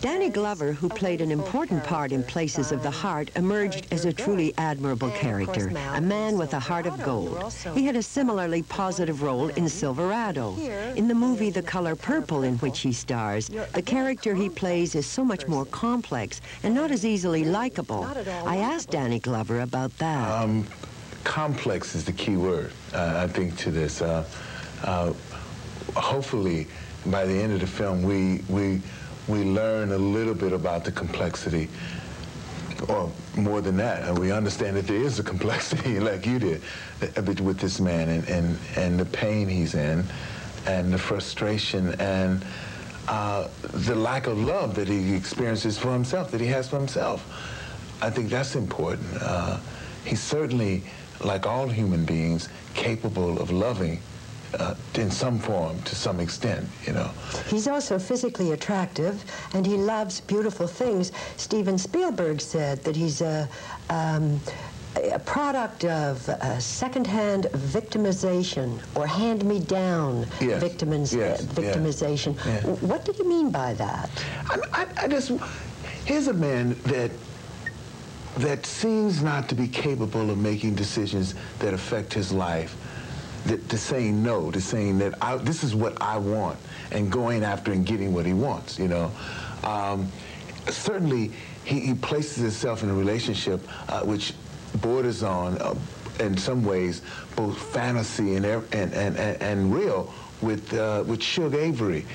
Danny Glover, who played an important part in Places of the Heart, emerged as a truly admirable character, a man with a heart of gold. He had a similarly positive role in Silverado. In the movie The Color Purple, in which he stars, the character he plays is so much more complex and not as easily likable. I asked Danny Glover about that. Complex is the key word, I think, to this. Hopefully, by the end of the film, we learn a little bit about the complexity, or more than that, and we understand that there is a complexity, like you did, with this man, and the pain he's in, and the frustration, and the lack of love that he experiences for himself, that he has for himself. I think that's important. He's certainly, like all human beings, capable of loving in some form, to some extent, you know. He's also physically attractive, and he loves beautiful things. Steven Spielberg said that he's a product of second-hand victimization or hand-me-down victimization. Yeah. What do you mean by that? I just, here's a man that seems not to be capable of making decisions that affect his life, to saying no, to saying that this is what I want, and going after and getting what he wants, you know. Certainly, he places himself in a relationship which borders on, in some ways, both fantasy and real, with Shug Avery.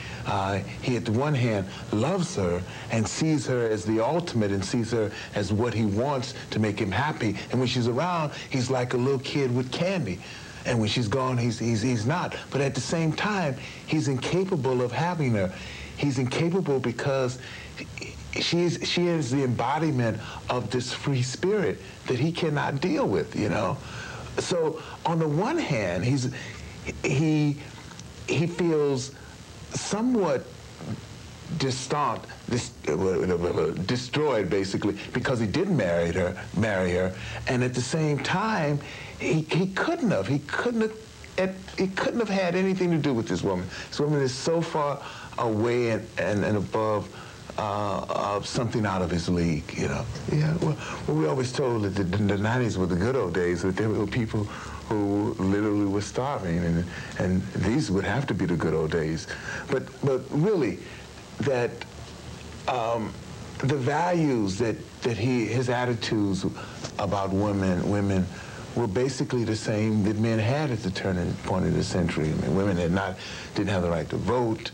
He, at the one hand, loves her and sees her as the ultimate and sees her as what he wants to make him happy. And when she's around, he's like a little kid with candy. And when she's gone, he's not. But at the same time, he's incapable of having her. He's incapable because she is the embodiment of this free spirit that he cannot deal with, you know. So on the one hand, he feels somewhat destroyed, basically, because he didn't marry her, and at the same time, he couldn't have had anything to do with this woman. This woman is so far away and above something out of his league, you know. Yeah, well, we always told that the 90s were the good old days, but there were people who literally were starving, and these would have to be the good old days. But really, that the values that his attitudes about women were basically the same that men had at the turning point of the century. I mean, women didn't have the right to vote.